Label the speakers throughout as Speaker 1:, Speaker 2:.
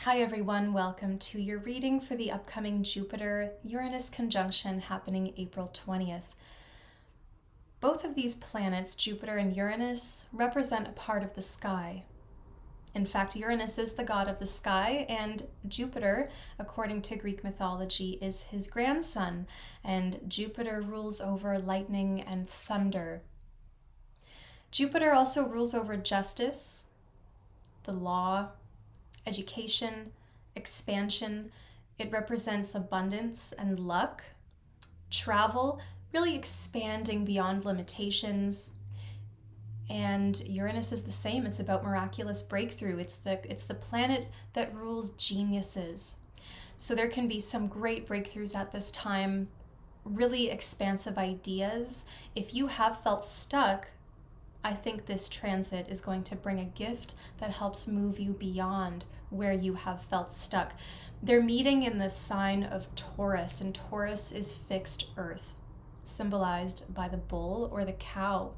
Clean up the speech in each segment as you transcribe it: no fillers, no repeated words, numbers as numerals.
Speaker 1: Hi everyone, welcome to your reading for the upcoming Jupiter-Uranus conjunction happening April 20th. Both of these planets, Jupiter and Uranus, represent a part of the sky. In fact, Uranus is the god of the sky, and Jupiter, according to Greek mythology, is his grandson, and Jupiter rules over lightning and thunder. Jupiter also rules over justice, the law, education, expansion. It represents abundance and luck, travel, really expanding beyond limitations. And Uranus is the same. It's about miraculous breakthrough. It's the planet that rules geniuses. So there can be some great breakthroughs at this time, really expansive ideas. If you have felt stuck, I think this transit is going to bring a gift that helps move you beyond where you have felt stuck. They're meeting in the sign of Taurus, and Taurus is fixed earth, symbolized by the bull or the cow.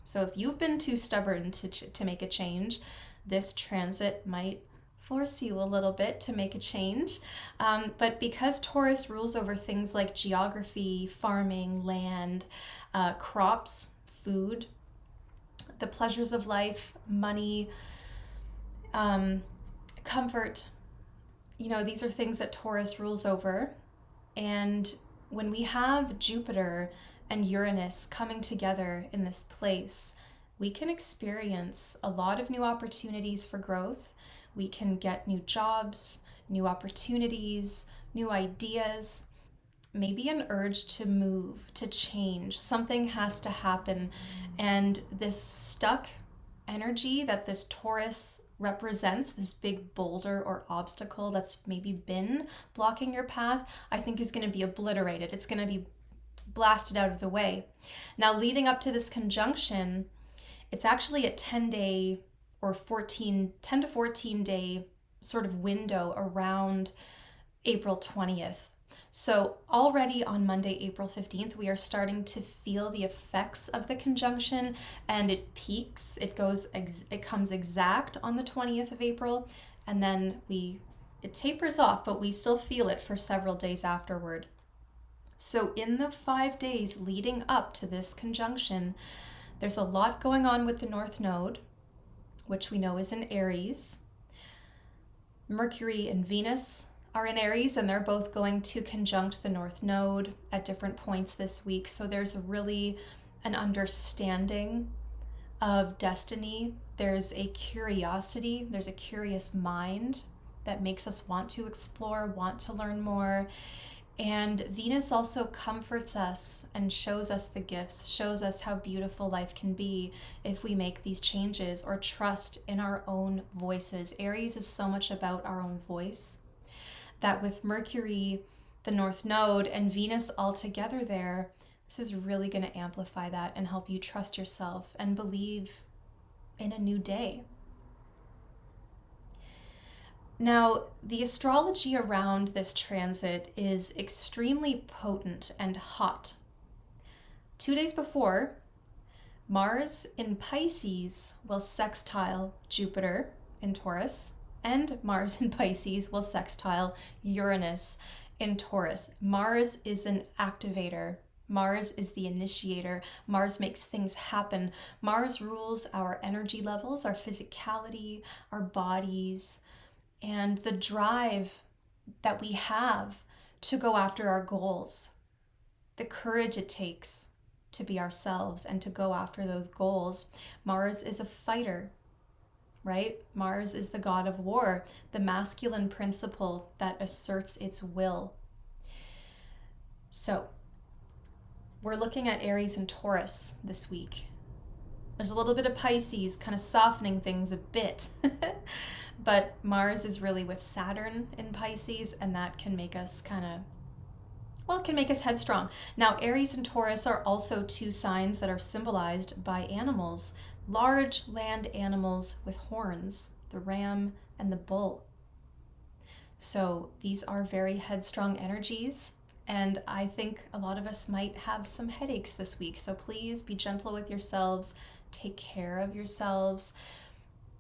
Speaker 1: So if you've been too stubborn to make a change, this transit might force you a little bit to make a change. But because Taurus rules over things like geography, farming, land, crops, food, the pleasures of life, money, comfort, these are things that Taurus rules over. And when we have Jupiter and Uranus coming together in this place, we can experience a lot of new opportunities for growth. We can get new jobs, new opportunities, new ideas, maybe an urge to move, to change. Something has to happen. And this stuck energy that this Taurus represents, this big boulder or obstacle that's maybe been blocking your path, I think is going to be obliterated. It's going to be blasted out of the way. Now, leading up to this conjunction, it's actually a 10-day or 10 to 14 day sort of window around April 20th. So already on Monday, April 15th, we are starting to feel the effects of the conjunction, and it peaks. It comes exact on the 20th of April, and then it tapers off, but we still feel it for several days afterward. So in the 5 days leading up to this conjunction, there's a lot going on with the North Node, which we know is in Aries. Mercury and Venus are in Aries, and they're both going to conjunct the North Node at different points this week. So there's really an understanding of destiny. There's a curiosity, there's a curious mind that makes us want to explore, want to learn more. And Venus also comforts us and shows us the gifts, shows us how beautiful life can be if we make these changes or trust in our own voices. Aries is so much about our own voice that with Mercury, the North Node, and Venus all together there, this is really going to amplify that and help you trust yourself and believe in a new day. Now, the astrology around this transit is extremely potent and hot. 2 days before, Mars in Pisces will sextile Jupiter in Taurus, and Mars in Pisces will sextile Uranus in Taurus. Mars is an activator. Mars is the initiator. Mars makes things happen. Mars rules our energy levels, our physicality, our bodies, and the drive that we have to go after our goals, the courage it takes to be ourselves and to go after those goals. Mars is a fighter, right? Mars is the god of war, the masculine principle that asserts its will. So we're looking at Aries and Taurus this week. There's a little bit of Pisces kind of softening things a bit. But Mars is really with Saturn in Pisces, and that can make us it can make us headstrong. Now, Aries and Taurus are also two signs that are symbolized by animals, large land animals with horns, the ram and the bull. So these are very headstrong energies, and I think a lot of us might have some headaches this week. So please be gentle with yourselves, take care of yourselves.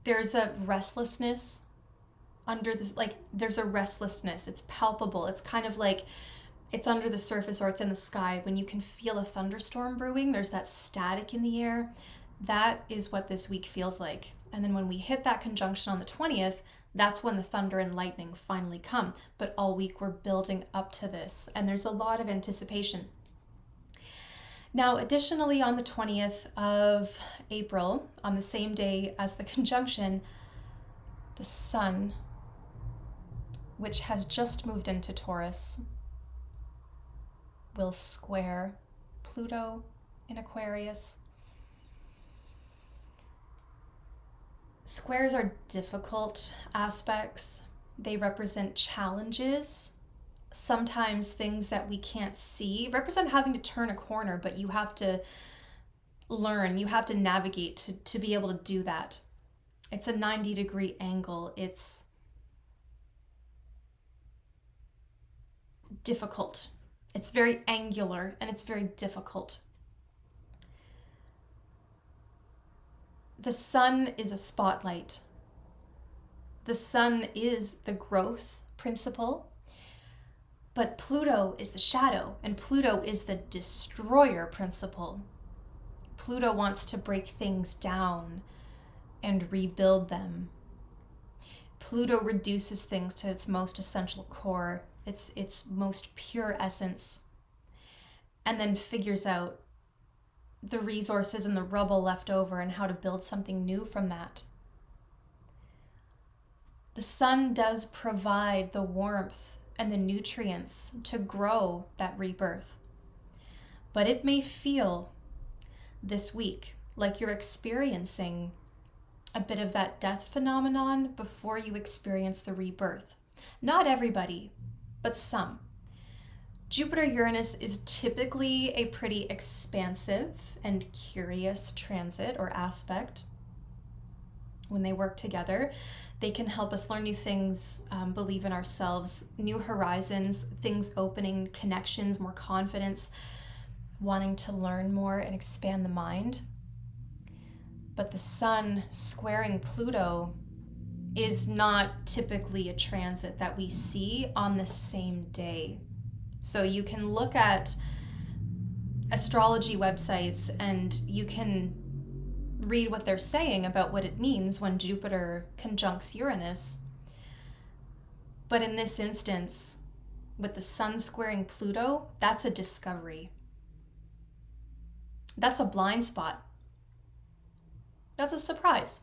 Speaker 1: There's a restlessness under this, like there's a restlessness. It's palpable. It's kind of like it's under the surface or it's in the sky. When you can feel a thunderstorm brewing, there's that static in the air. That is what this week feels like. And then when we hit that conjunction on the 20th, that's when the thunder and lightning finally come. But all week we're building up to this, and there's a lot of anticipation. Now, additionally, on the 20th of April, on the same day as the conjunction, the sun, which has just moved into Taurus, will square Pluto in Aquarius. Squares are difficult aspects. They represent challenges, sometimes things that we can't see, represent having to turn a corner, but you have to learn, you have to navigate to be able to do that. It's a 90-degree angle. It's difficult. It's very angular and it's very difficult. The sun is a spotlight. The sun is the growth principle, but Pluto is the shadow, and Pluto is the destroyer principle. Pluto wants to break things down and rebuild them. Pluto reduces things to its most essential core, its most pure essence, and then figures out the resources and the rubble left over and how to build something new from that. The sun does provide the warmth and the nutrients to grow that rebirth. But it may feel this week like you're experiencing a bit of that death phenomenon before you experience the rebirth. Not everybody, but some. Jupiter-Uranus is typically a pretty expansive and curious transit or aspect. When they work together, they can help us learn new things, believe in ourselves, new horizons, things opening, connections, more confidence, wanting to learn more and expand the mind. But the sun squaring Pluto is not typically a transit that we see on the same day. So you can look at astrology websites and you can read what they're saying about what it means when Jupiter conjuncts Uranus. But in this instance, with the sun squaring Pluto, that's a discovery. That's a blind spot. That's a surprise.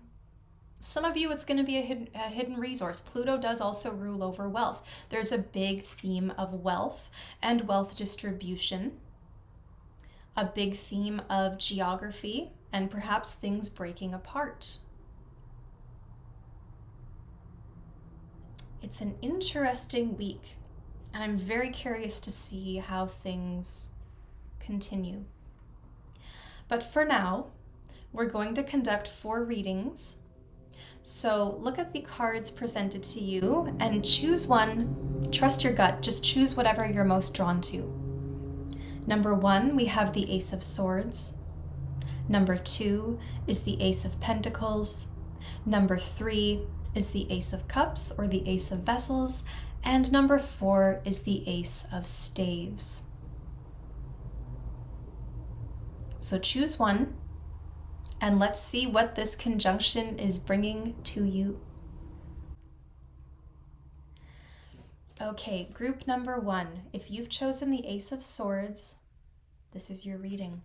Speaker 1: Some of you, it's going to be a hidden resource. Pluto does also rule over wealth. There's a big theme of wealth and wealth distribution, a big theme of geography, and perhaps things breaking apart. It's an interesting week, and I'm very curious to see how things continue. But for now, we're going to conduct 4 readings. So look at the cards presented to you and choose one. Trust your gut. Just choose whatever you're most drawn to. Number 1, we have the Ace of Swords. Number 2 is the Ace of Pentacles. Number 3 is the Ace of Cups or the Ace of Vessels. And number 4 is the Ace of Staves. So choose one. And let's see what this conjunction is bringing to you. Okay, group number 1. If you've chosen the Ace of Swords, this is your reading.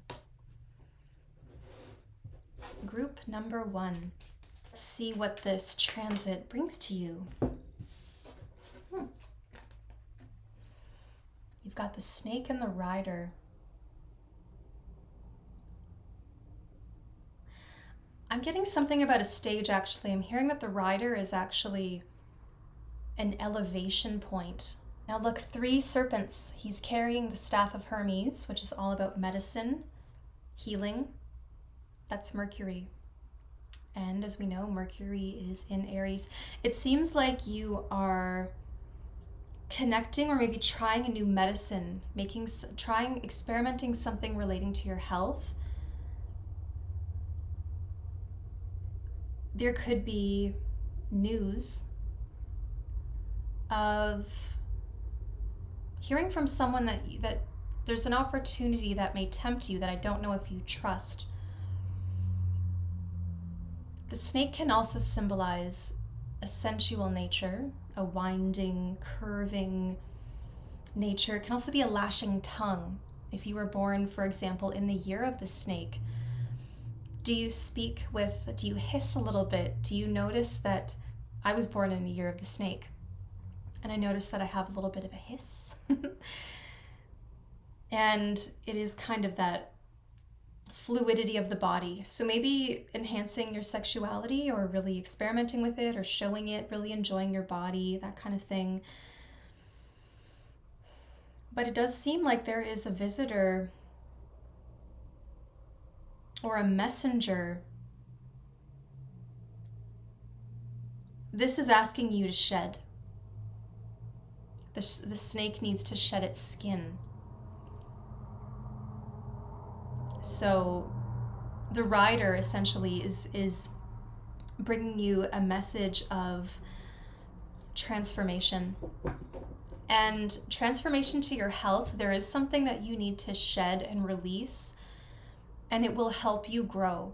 Speaker 1: Group number 1. Let's see what this transit brings to you. You've got the Snake and the Rider. I'm getting something about a stage, actually. I'm hearing that the Rider is actually an elevation point. Now look, 3 serpents. He's carrying the Staff of Hermes, which is all about medicine, healing. That's Mercury. And as we know, Mercury is in Aries. It seems like you are connecting or maybe trying a new medicine, experimenting something relating to your health. There could be news of hearing from someone that there's an opportunity that may tempt you that I don't know if you trust. The snake can also symbolize a sensual nature, a winding, curving nature. It can also be a lashing tongue. If you were born, for example, in the year of the snake, do you hiss a little bit? Do you notice that I was born in the year of the snake? And I notice that I have a little bit of a hiss. And it is kind of that fluidity of the body. So maybe enhancing your sexuality or really experimenting with it or showing it, really enjoying your body, that kind of thing. But it does seem like there is a visitor or a messenger. This is asking you to shed. The snake needs to shed its skin. So the rider essentially is bringing you a message of transformation. And transformation to your health, there is something that you need to shed and release, and it will help you grow.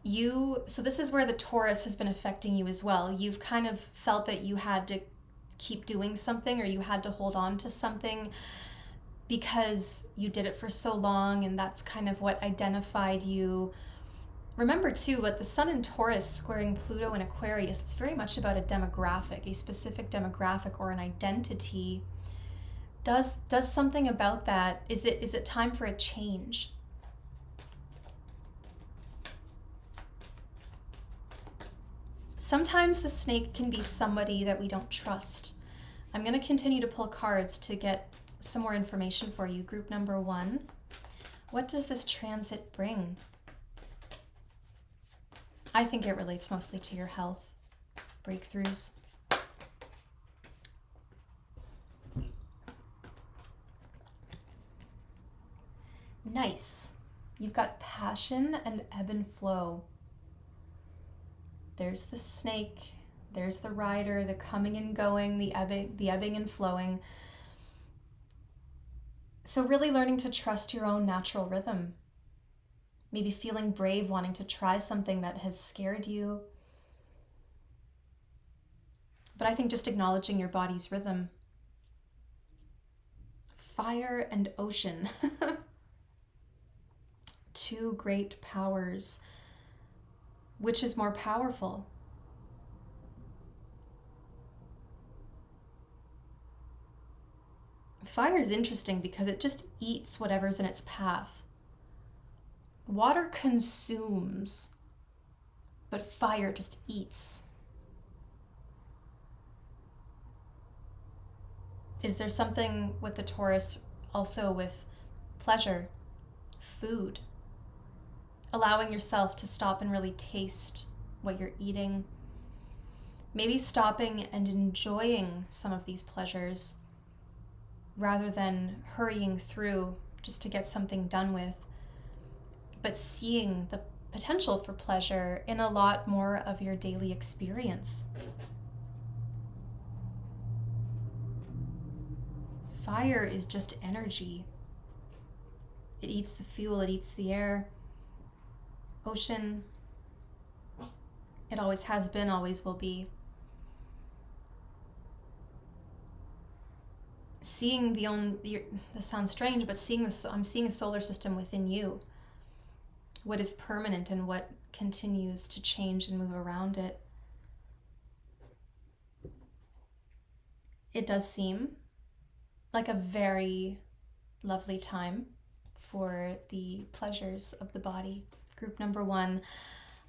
Speaker 1: So this is where the Taurus has been affecting you as well. You've kind of felt that you had to keep doing something, or you had to hold on to something because you did it for so long, and that's kind of what identified you. Remember too, with the Sun in Taurus squaring Pluto in Aquarius, it's very much about a demographic, a specific demographic or an identity. Does something about that? Is it time for a change? Sometimes the snake can be somebody that we don't trust. I'm going to continue to pull cards to get some more information for you. Group number 1. What does this transit bring? I think it relates mostly to your health, breakthroughs. Nice. You've got passion and ebb and flow. There's the snake, there's the rider, the coming and going, the ebbing and flowing. So really learning to trust your own natural rhythm. Maybe feeling brave, wanting to try something that has scared you. But I think just acknowledging your body's rhythm. Fire and ocean. Two great powers. Which is more powerful? Fire is interesting because it just eats whatever's in its path. Water consumes, but fire just eats. Is there something with the Taurus also with pleasure, food, allowing yourself to stop and really taste what you're eating? Maybe stopping and enjoying some of these pleasures rather than hurrying through just to get something done with, but seeing the potential for pleasure in a lot more of your daily experience. Fire is just energy. It eats the fuel, it eats the air. Ocean, it always has been, always will be. Seeing this sounds strange, but I'm seeing a solar system within you. What is permanent and what continues to change and move around it. It does seem like a very lovely time for the pleasures of the body. Group number 1.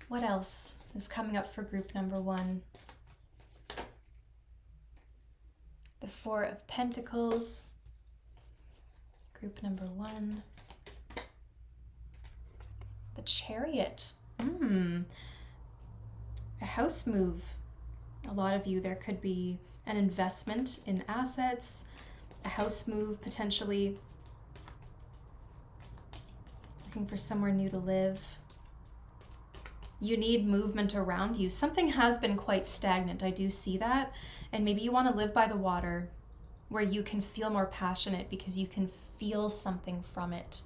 Speaker 1: What else is coming up for group number 1? The 4 of Pentacles. Group number 1. The Chariot. A house move. A lot of you, there could be an investment in assets, a house move potentially, looking for somewhere new to live. You need movement around you. Something has been quite stagnant. I do see that. And maybe you want to live by the water where you can feel more passionate because you can feel something from it.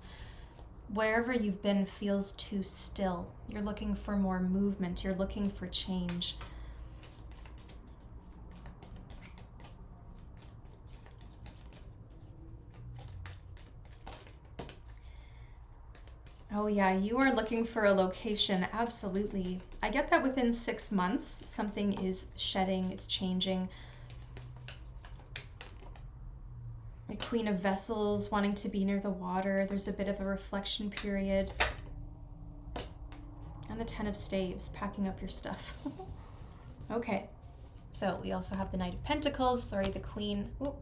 Speaker 1: Wherever you've been feels too still. You're looking for more movement. You're looking for change. Oh yeah, you are looking for a location, absolutely. I get that within 6 months, something is shedding, it's changing. The Queen of Vessels wanting to be near the water, there's a bit of a reflection period. And the Ten of Staves, packing up your stuff. Okay, so we also have the Knight of Pentacles, sorry, the Queen, oh,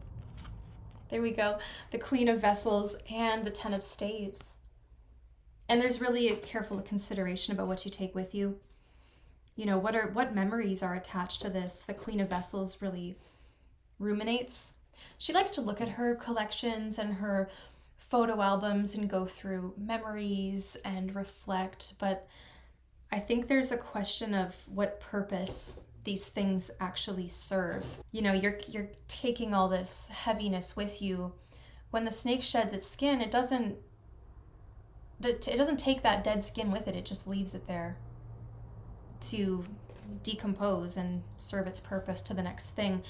Speaker 1: there we go. The Queen of Vessels and the Ten of Staves. And there's really a careful consideration about what you take with you. You know, what memories are attached to this? The Queen of Vessels really ruminates. She likes to look at her collections and her photo albums and go through memories and reflect. But I think there's a question of what purpose these things actually serve. You know, you're taking all this heaviness with you. When the snake sheds its skin, it doesn't take that dead skin with it. It just leaves it there to decompose and serve its purpose to the next thing.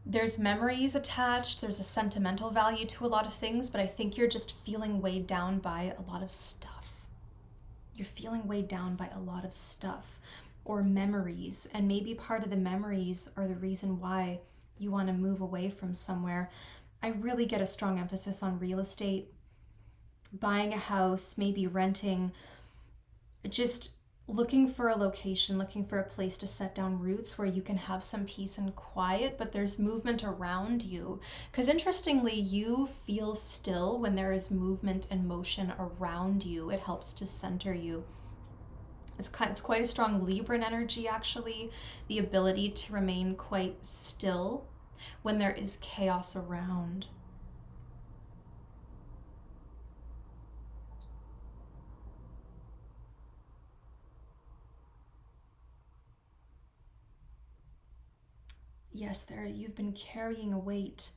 Speaker 1: There's memories attached. There's a sentimental value to a lot of things, but I think you're just feeling weighed down by a lot of stuff. You're feeling weighed down by a lot of stuff or memories, and maybe part of the memories are the reason why you want to move away from somewhere. I really get a strong emphasis on real estate, buying a house, maybe renting, just looking for a location, looking for a place to set down roots where you can have some peace and quiet, but there's movement around you. Because interestingly, you feel still when there is movement and motion around you. It helps to center you. It's quite a strong Libran energy, actually, the ability to remain quite still when there is chaos around. Yes, you've been carrying a weight.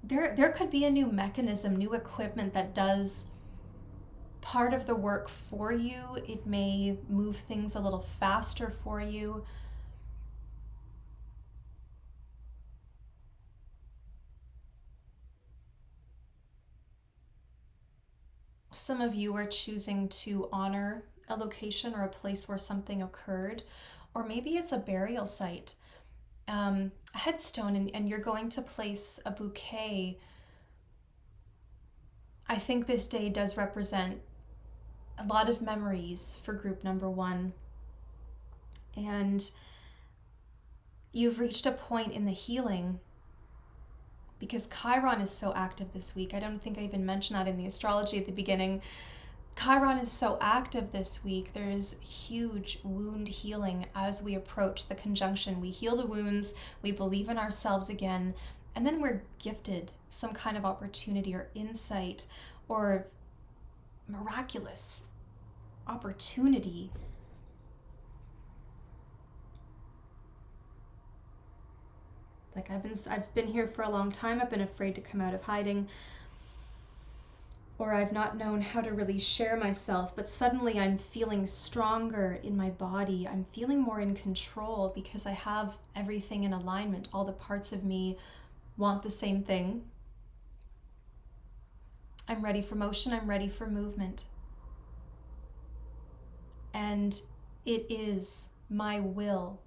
Speaker 1: There could be a new mechanism, new equipment that does part of the work for you. It may move things a little faster for you. Some of you are choosing to honor a location or a place where something occurred, or maybe it's a burial site, a headstone, and you're going to place a bouquet. I think this day does represent a lot of memories for group number 1. And you've reached a point in the healing because Chiron is so active this week. I don't think I even mentioned that in the astrology at the beginning. Chiron is so active this week. There's huge wound healing as we approach the conjunction. We heal the wounds, we believe in ourselves again, and then we're gifted some kind of opportunity or insight or miraculous opportunity. Like I've been here for a long time. I've been afraid to come out of hiding, or I've not known how to really share myself, but suddenly I'm feeling stronger in my body. I'm feeling more in control because I have everything in alignment. All the parts of me want the same thing. I'm ready for motion. I'm ready for movement. And it is my will.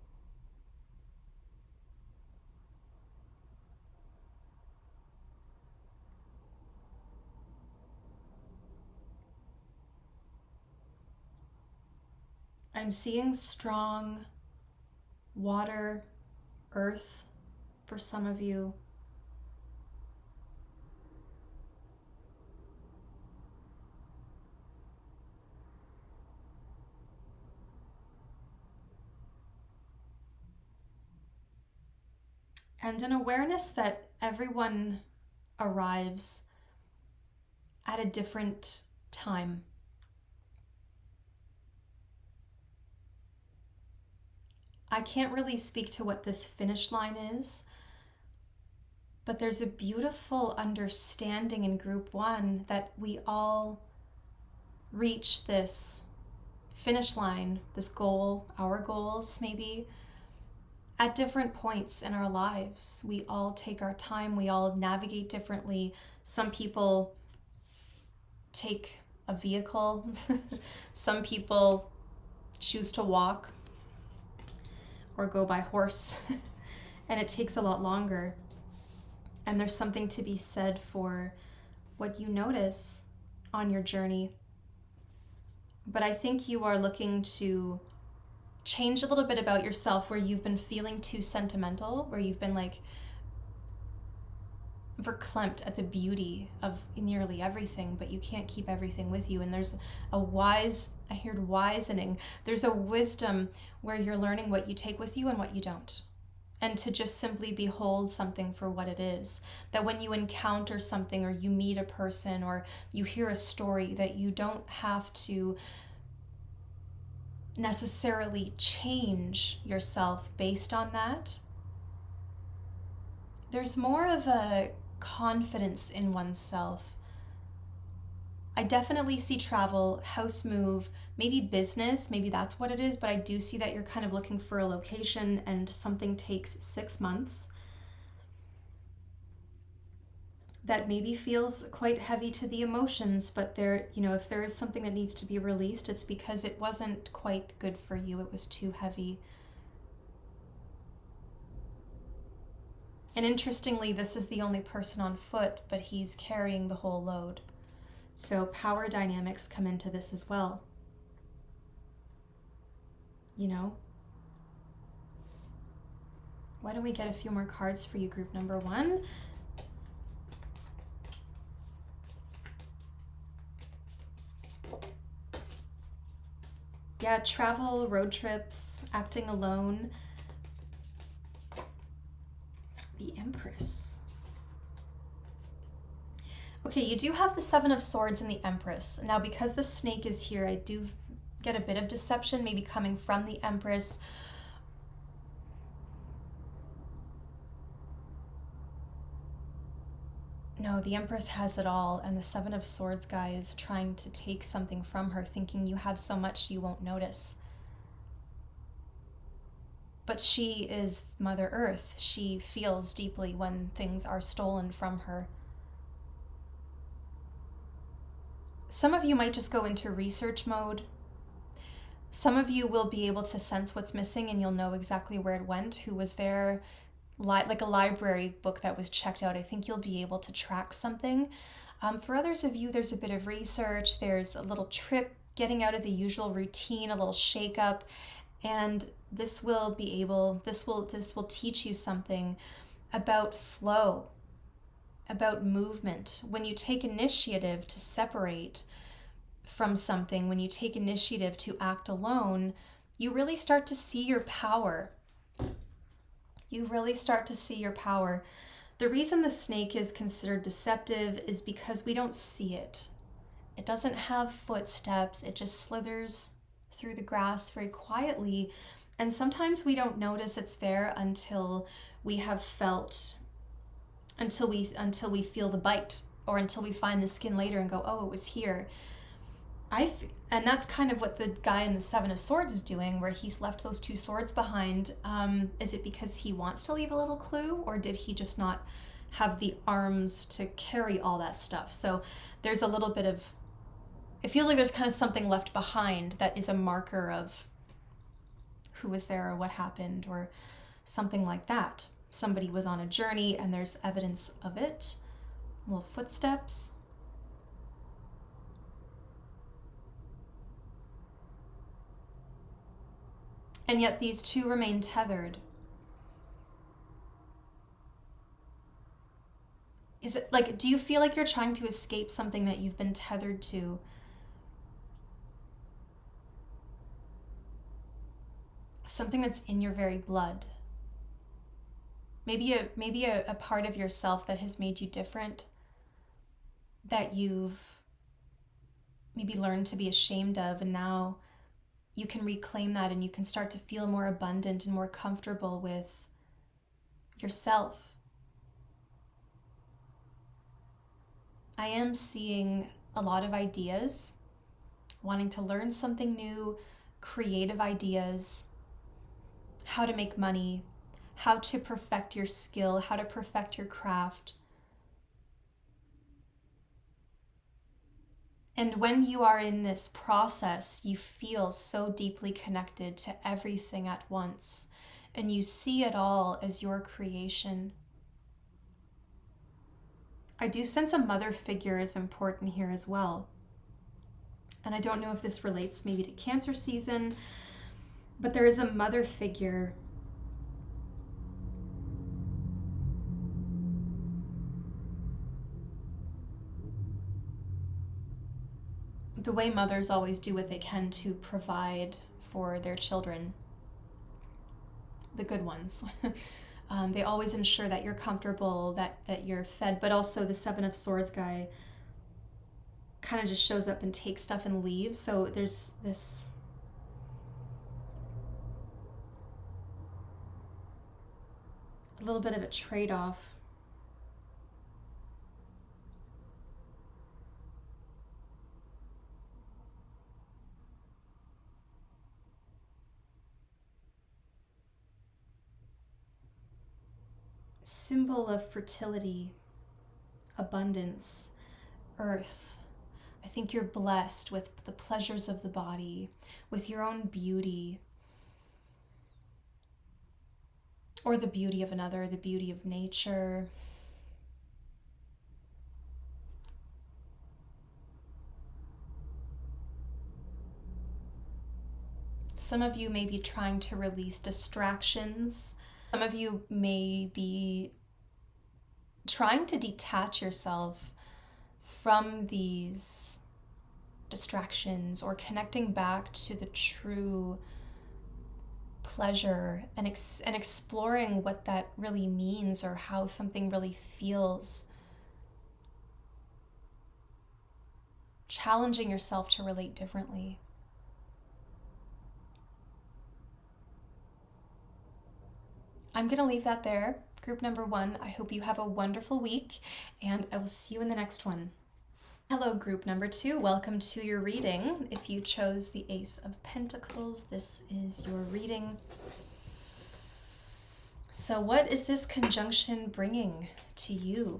Speaker 1: I'm seeing strong water, earth for some of you. And an awareness that everyone arrives at a different time. I can't really speak to what this finish line is, but there's a beautiful understanding in group one that we all reach this finish line, this goal, our goals maybe, at different points in our lives. We all take our time, we all navigate differently. Some people take a vehicle, some people choose to walk or go by horse, and it takes a lot longer. And there's something to be said for what you notice on your journey. But I think you are looking to change a little bit about yourself, where you've been feeling too sentimental, where you've been like verklempt at the beauty of nearly everything, but you can't keep everything with you. And there's I heard wisening. There's a wisdom where you're learning what you take with you and what you don't. And to just simply behold something for what it is. That when you encounter something, or you meet a person, or you hear a story, that you don't have to necessarily change yourself based on that. There's more of a confidence in oneself. I definitely see travel, house move, maybe business, maybe that's what it is, but I do see that you're kind of looking for a location and something takes 6 months. That maybe feels quite heavy to the emotions, but there, if there is something that needs to be released, it's because it wasn't quite good for you. It was too heavy. And interestingly, this is the only person on foot, but he's carrying the whole load. So power dynamics come into this as well. Why don't we get a few more cards for you, group number one? Yeah, travel, road trips, acting alone. The Empress. Okay, you do have the Seven of Swords and the Empress. Now, because the snake is here, I do get a bit of deception, maybe coming from the Empress. No, the Empress has it all, and the Seven of Swords guy is trying to take something from her, thinking you have so much you won't notice. But she is Mother Earth. She feels deeply when things are stolen from her. Some of you might just go into research mode. Some of you will be able to sense what's missing, and you'll know exactly where it went, who was there, like a library book that was checked out. I think you'll be able to track something. For others of you, there's a bit of research, there's a little trip, getting out of the usual routine, a little shake up, and this will teach you something about flow, about movement. When you take initiative to separate from something, when you take initiative to act alone, you really start to see your power. You really start to see your power. The reason the snake is considered deceptive is because we don't see it. It doesn't have footsteps. It just slithers through the grass very quietly. And sometimes we don't notice it's there until we feel the bite, or until we find the skin later and go, oh, it was here. And that's kind of what the guy in the Seven of Swords is doing, where he's left those two swords behind. Is it because he wants to leave a little clue, or did he just not have the arms to carry all that stuff? So there's a little bit of, it feels like there's kind of something left behind that is a marker of who was there or what happened or something like that. Somebody was on a journey and there's evidence of it. Little footsteps. And yet these two remain tethered. Is it like, do you feel like you're trying to escape something that you've been tethered to? Something that's in your very blood. Maybe a part of yourself that has made you different. that you've maybe learned to be ashamed of, and now you can reclaim that and you can start to feel more abundant and more comfortable with yourself. I am seeing a lot of ideas, wanting to learn something new, creative ideas, how to make money, how to perfect your skill, how to perfect your craft. And when you are in this process, you feel so deeply connected to everything at once, and you see it all as your creation. I do sense a mother figure is important here as well. And I don't know if this relates maybe to Cancer season, but there is a mother figure the way mothers always do what they can to provide for their children, the good ones. They always ensure that you're comfortable, that you're fed, but also the Seven of Swords guy kind of just shows up and takes stuff and leaves. So there's this a little bit of a trade-off. Symbol of fertility, abundance, earth. I think you're blessed with the pleasures of the body, with your own beauty, or the beauty of another, the beauty of nature. Some of you may be trying to release distractions. Some of you may be trying to detach yourself from these distractions, or connecting back to the true pleasure and exploring what that really means, or how something really feels. Challenging yourself to relate differently. I'm going to leave that there. Group number 1, I hope you have a wonderful week, and I will see you in the next one. Hello, group number 2. Welcome to your reading. If you chose the Ace of Pentacles, this is your reading. So what is this conjunction bringing to you?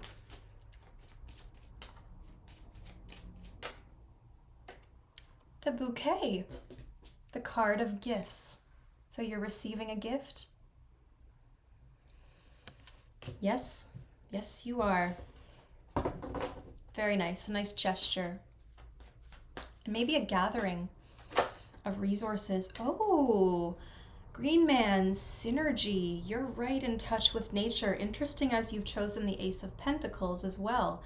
Speaker 1: The bouquet, the card of gifts. So you're receiving a gift? Yes, yes you are. Very nice, a nice gesture. And maybe a gathering of resources. Oh, Green Man, synergy. You're right in touch with nature. Interesting, as you've chosen the Ace of Pentacles as well.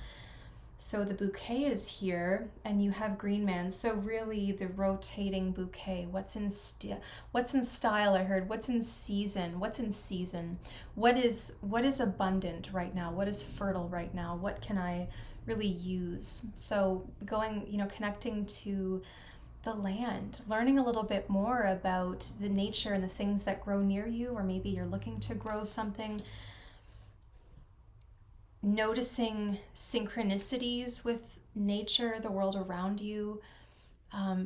Speaker 1: So the bouquet is here, and you have Green Man. So really the rotating bouquet. What's in style, I heard. What's in season? What's in season? What is abundant right now? What is fertile right now? What can I really use? So going, connecting to the land, learning a little bit more about the nature and the things that grow near you, or maybe you're looking to grow something. Noticing synchronicities with nature, the world around you,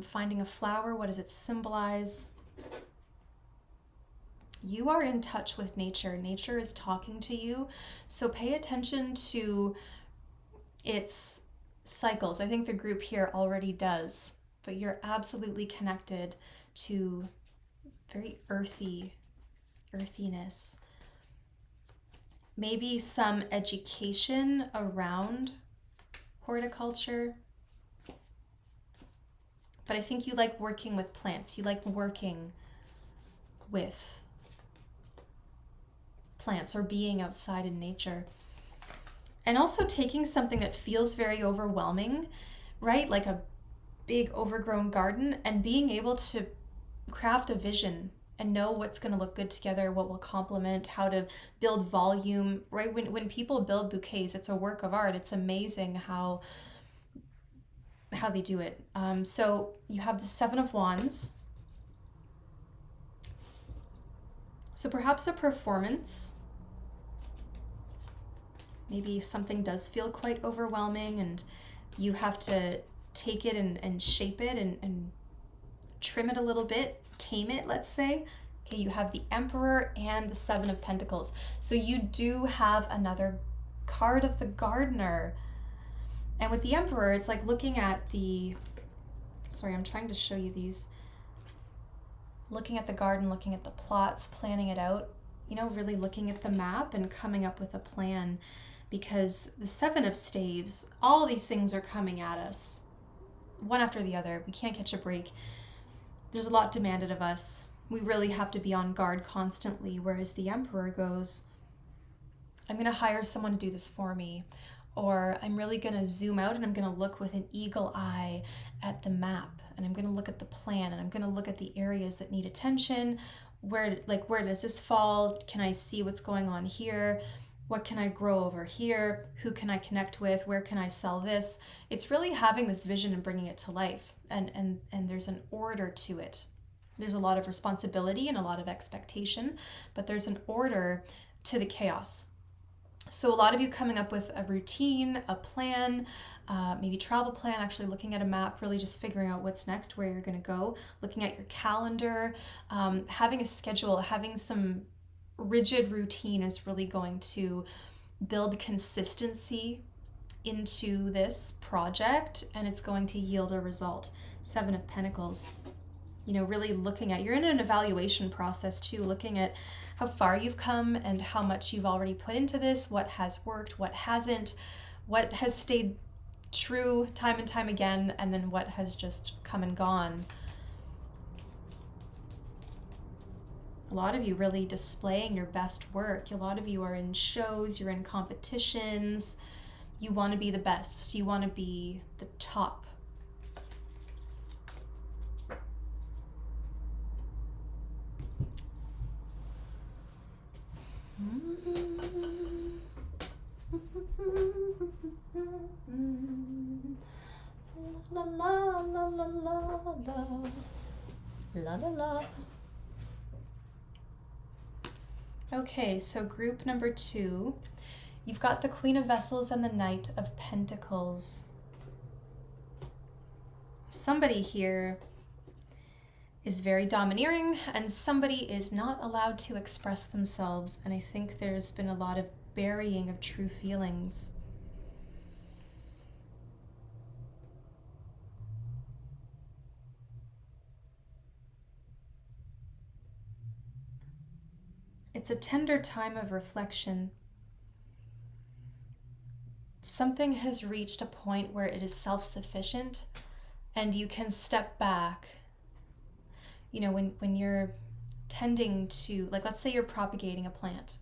Speaker 1: finding a flower, what does it symbolize? You are in touch with nature. Nature is talking to you, so pay attention to its cycles. I think the group here already does, but you're absolutely connected to very earthiness. Maybe some education around horticulture. But I think you like working with plants. You like working with plants, or being outside in nature. And also taking something that feels very overwhelming, right? Like a big overgrown garden, and being able to craft a vision and know what's going to look good together, what will complement, how to build volume, right? When people build bouquets, it's a work of art. It's amazing how how they do it. So you have the Seven of Wands. So perhaps a performance. Maybe something does feel quite overwhelming and you have to take it and shape it and trim it a little bit, tame it, let's say. Okay, you have the Emperor and the Seven of Pentacles. So you do have another card of the Gardener. And with the Emperor, it's like looking at the, sorry, I'm trying to show you these. Looking at the garden, looking at the plots, planning it out, you know, really looking at the map and coming up with a plan. Because the Seven of Staves, all these things are coming at us, one after the other. We can't catch a break. There's a lot demanded of us. We really have to be on guard constantly, whereas the Emperor goes, I'm going to hire someone to do this for me, or I'm really going to zoom out and I'm going to look with an eagle eye at the map, and I'm going to look at the plan, and I'm going to look at the areas that need attention. Where does this fall? Can I see what's going on here? What can I grow over here? Who can I connect with? Where can I sell this? It's really having this vision and bringing it to life. And there's an order to it. There's a lot of responsibility and a lot of expectation, but there's an order to the chaos. So a lot of you coming up with a routine, a plan, maybe travel plan, actually looking at a map, really just figuring out what's next, where you're going to go, looking at your calendar, having a schedule, having some rigid routine is really going to build consistency into this project, and it's going to yield a result. Seven of Pentacles, you know, really looking at, you're in an evaluation process too, looking at how far you've come and how much you've already put into this, what has worked, what hasn't, what has stayed true time and time again, and then what has just come and gone. A lot of you really displaying your best work. A lot of you are in shows, you're in competitions. You want to be the best. You want to be the top. La la la la la la la la. Okay, so group number 2, you've got the Queen of Vessels and the Knight of Pentacles. Somebody here is very domineering and somebody is not allowed to express themselves, and I think there's been a lot of burying of true feelings. It's a tender time of reflection. Something has reached a point where it is self-sufficient and you can step back. You know, when you're tending to, like, let's say you're propagating a plant,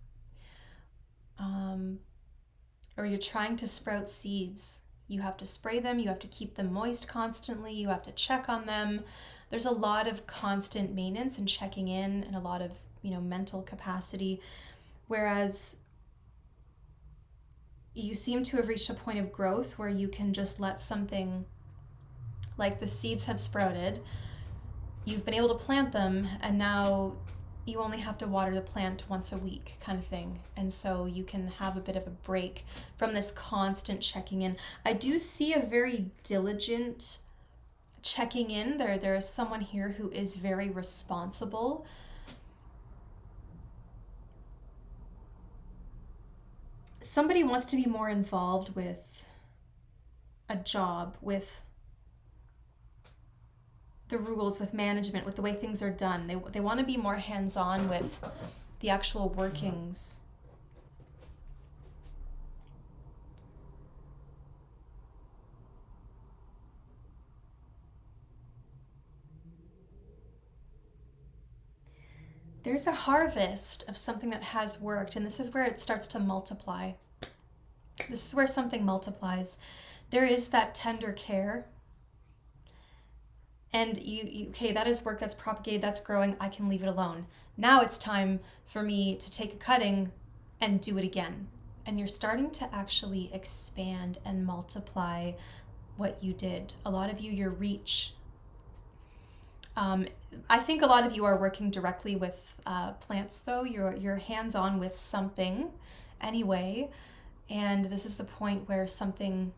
Speaker 1: or you're trying to sprout seeds. You have to spray them, you have to keep them moist constantly, you have to check on them. There's a lot of constant maintenance and checking in, and a lot of, you know, mental capacity, whereas you seem to have reached a point of growth where you can just let something, like the seeds have sprouted, you've been able to plant them, and now you only have to water the plant once a week kind of thing. And so you can have a bit of a break from this constant checking in. I do see a very diligent checking in. There is someone here who is very responsible. Somebody wants to be more involved with a job, with the rules, with management, with the way things are done. They want to be more hands-on with the actual workings. There's a harvest of something that has worked, and this is where it starts to multiply. This is where something multiplies. There is that tender care. And you okay, that is work, that's propagated, that's growing, I can leave it alone. Now it's time for me to take a cutting and do it again. And you're starting to actually expand and multiply what you did. A lot of you, your reach. I think a lot of you are working directly with plants, though. You're hands-on with something anyway. And this is the point where something,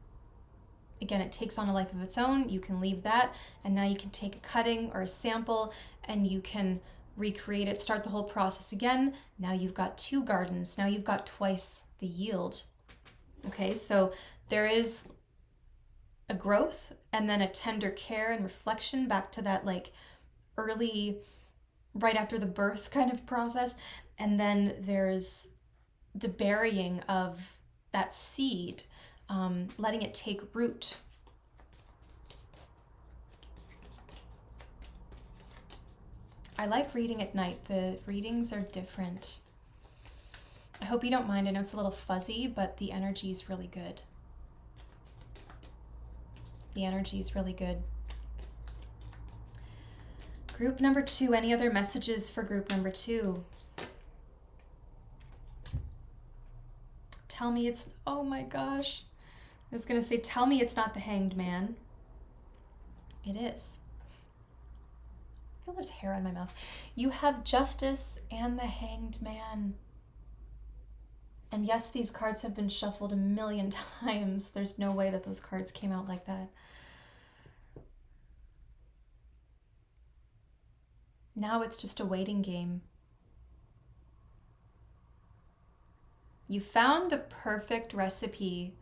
Speaker 1: again, it takes on a life of its own. You can leave that, and now you can take a cutting or a sample, and you can recreate it, start the whole process again. Now you've got 2 gardens. Now you've got twice the yield. Okay, so there is a growth and then a tender care and reflection back to that like early, right after the birth kind of process. And then there's the burying of that seed, letting it take root. I like reading at night. The readings are different. I hope you don't mind. I know it's a little fuzzy, but the energy is really good. The energy is really good. Group number 2, any other messages for group number 2? Tell me it's, oh my gosh. I was going to say, tell me it's not the Hanged Man. It is. I feel there's hair on my mouth. You have Justice and the Hanged Man. And yes, these cards have been shuffled a million times. There's no way that those cards came out like that. Now it's just a waiting game. You found the perfect recipe,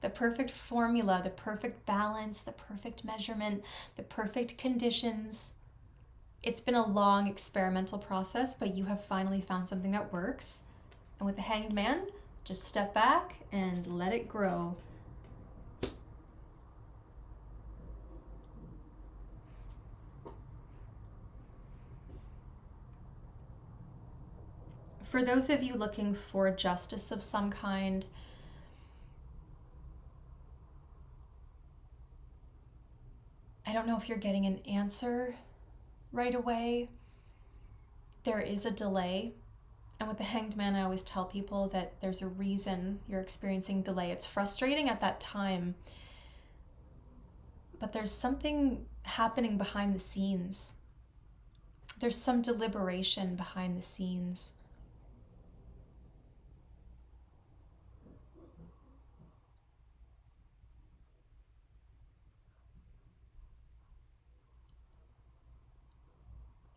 Speaker 1: the perfect formula, the perfect balance, the perfect measurement, the perfect conditions. It's been a long experimental process, but you have finally found something that works. And with the Hanged Man, just step back and let it grow. For those of you looking for justice of some kind, I don't know if you're getting an answer right away. There is a delay. And with the Hanged Man, I always tell people that there's a reason you're experiencing delay. It's frustrating at that time, but there's something happening behind the scenes. There's some deliberation behind the scenes.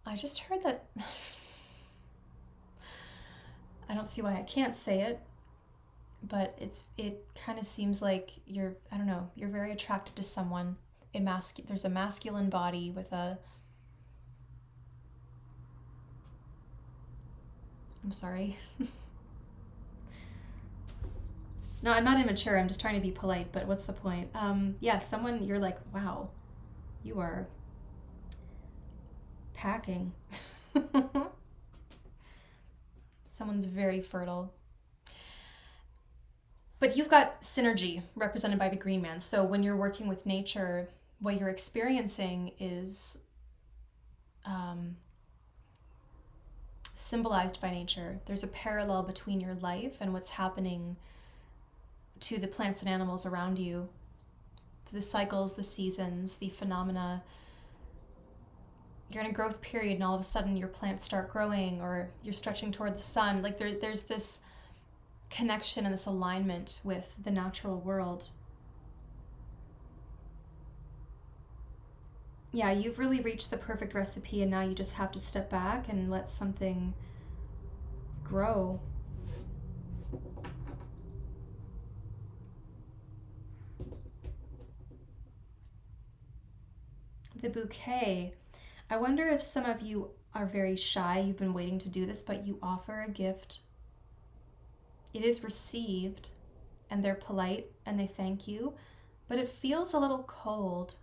Speaker 1: I just heard that... I don't see why I can't say it, but it kind of seems like you're, I don't know, you're very attracted to someone. There's a masculine body with a... I'm sorry. No, I'm not immature. I'm just trying to be polite, but what's the point? Yeah, someone you're like, wow, you are packing. Someone's very fertile. But you've got synergy represented by the Green Man. So when you're working with nature, what you're experiencing is symbolized by nature. There's a parallel between your life and what's happening to the plants and animals around you, to the cycles, the seasons, the phenomena. You're in a growth period and all of a sudden your plants start growing, or you're stretching toward the sun. Like there's this connection and this alignment with the natural world. Yeah, you've really reached the perfect recipe, and now you just have to step back and let something grow. The bouquet. I wonder if some of you are very shy, you've been waiting to do this, but you offer a gift. It is received, and they're polite, and they thank you, but it feels a little cold.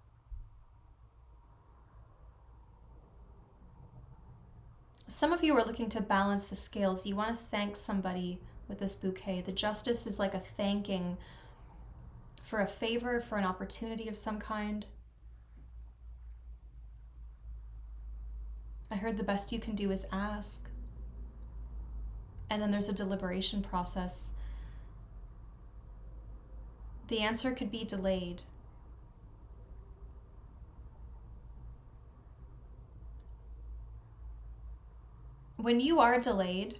Speaker 1: Some of you are looking to balance the scales. You want to thank somebody with this bouquet. The Justice is like a thanking for a favor, for an opportunity of some kind. I heard the best you can do is ask. And then there's a deliberation process. The answer could be delayed. when you are delayed,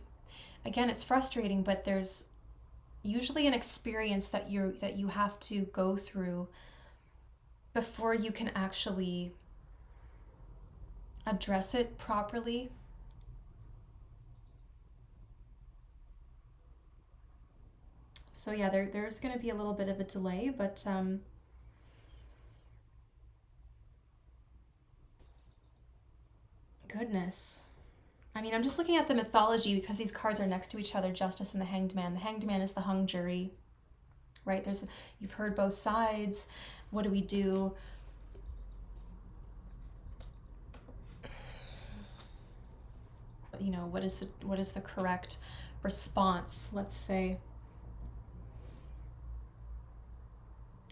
Speaker 1: again, it's frustrating, but there's usually an experience that you have to go through before you can actually address it properly. So yeah, there's going to be a little bit of a delay, but goodness. I mean, I'm just looking at the mythology because these cards are next to each other, Justice and the Hanged Man. The Hanged Man is the hung jury, right? You've heard both sides. What do we do? You know, what is the correct response, let's say.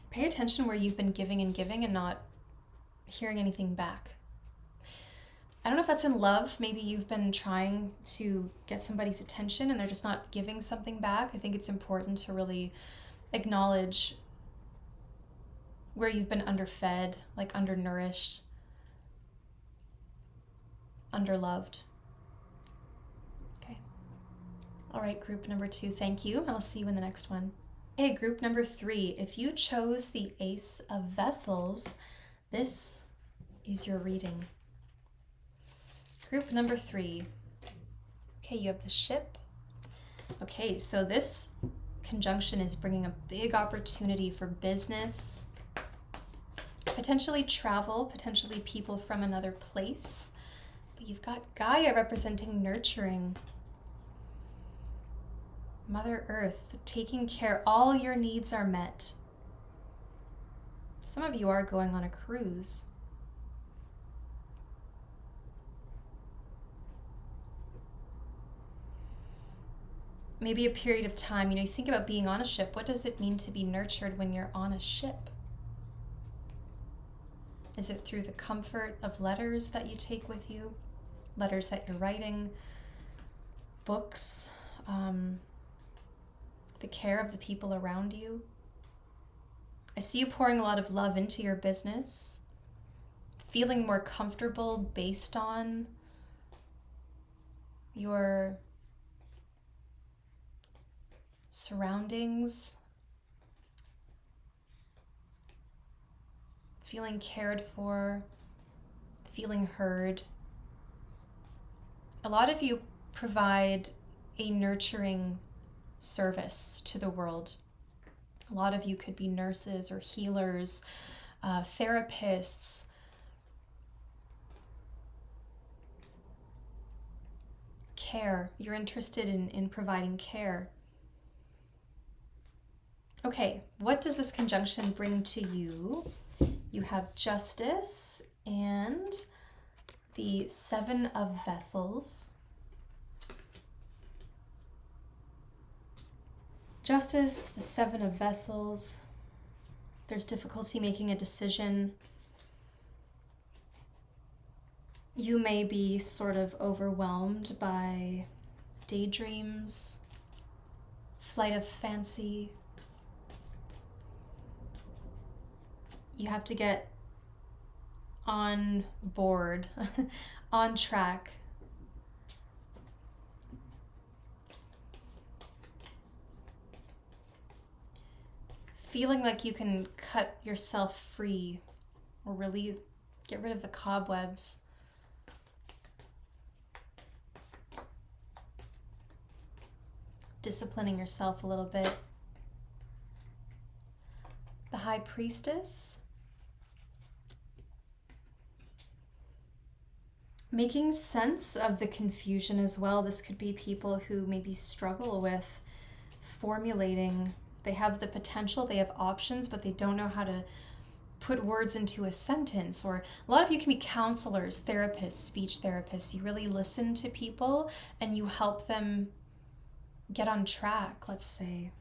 Speaker 1: Pay attention where you've been giving and not hearing anything back. I don't know if that's in love. Maybe you've been trying to get somebody's attention and they're just not giving something back. I think it's important to really acknowledge where you've been underfed, like undernourished, underloved. Okay. All right, group number 2, thank you. And I'll see you in the next one. Okay, group number 3. If you chose the Ace of Vessels, this is your reading. Group number 3. Okay, you have the Ship. Okay, so this conjunction is bringing a big opportunity for business, potentially travel, potentially people from another place. But you've got Gaia representing nurturing. Mother Earth, taking care, all your needs are met. Some of you are going on a cruise. Maybe a period of time, you think about being on a ship. What does it mean to be nurtured when you're on a ship? Is it through the comfort of letters that you take with you? Letters that you're writing? Books? The care of the people around you? I see you pouring a lot of love into your business, feeling more comfortable based on your surroundings, feeling cared for, feeling heard. A lot of you provide a nurturing service to the world. A lot of you could be nurses or healers, therapists, care. You're interested in providing care. Okay, what does this conjunction bring to you? You have Justice and the 7 of Vessels. Justice, the 7 of Vessels. There's difficulty making a decision. You may be sort of overwhelmed by daydreams, flight of fancy. You have to get on board, on track. Feeling like you can cut yourself free or really get rid of the cobwebs. Disciplining yourself a little bit. The High Priestess. Making sense of the confusion as well. This could be people who maybe struggle with formulating. They have the potential, they have options, but they don't know how to put words into a sentence. Or a lot of you can be counselors, therapists, speech therapists. You really listen to people and you help them get on track, let's say.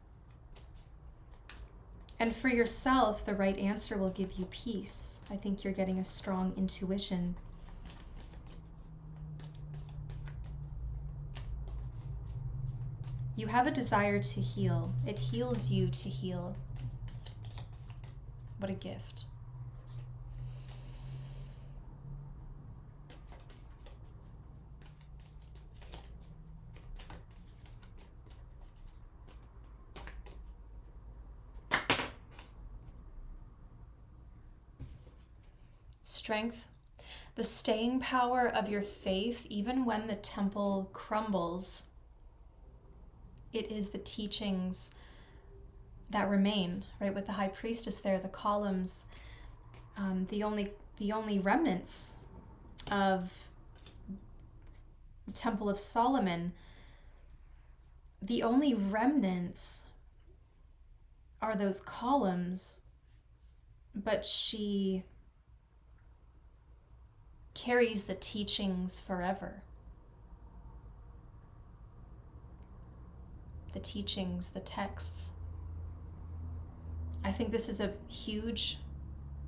Speaker 1: And for yourself, the right answer will give you peace. I think you're getting a strong intuition. You have a desire to heal. It heals you to heal. What a gift. strength, the staying power of your faith, even when the temple crumbles. It is the teachings that remain, right? With the high priestess there, the columns, the only remnants of the Temple of Solomon, the only remnants are those columns, but she carries the teachings forever. The teachings, the texts. I think this is a huge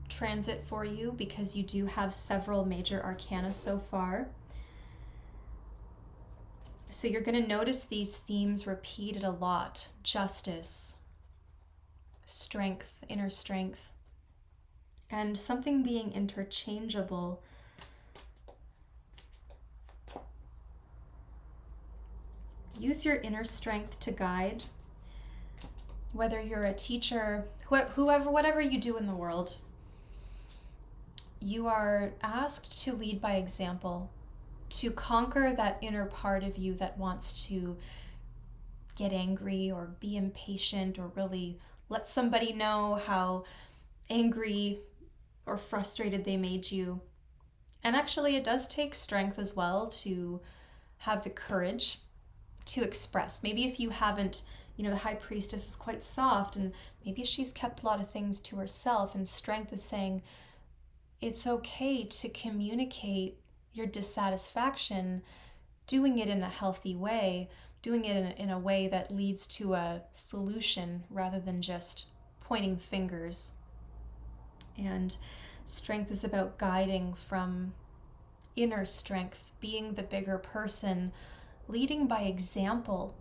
Speaker 1: transit for you because you do have several major arcana so far. So you're going to notice these themes repeated a lot. Justice, strength, inner strength, and something being interchangeable. Use your inner strength to guide. Whether you're a teacher, whatever you do in the world, you are asked to lead by example, to conquer that inner part of you that wants to get angry or be impatient or really let somebody know how angry or frustrated they made you. And actually, it does take strength as well to have the courage to express. Maybe if you haven't, the high priestess is quite soft and maybe she's kept a lot of things to herself, and strength is saying it's okay to communicate your dissatisfaction, doing it in a healthy way, doing it in a way that leads to a solution rather than just pointing fingers. And strength is about guiding from inner strength, being the bigger person, leading by example.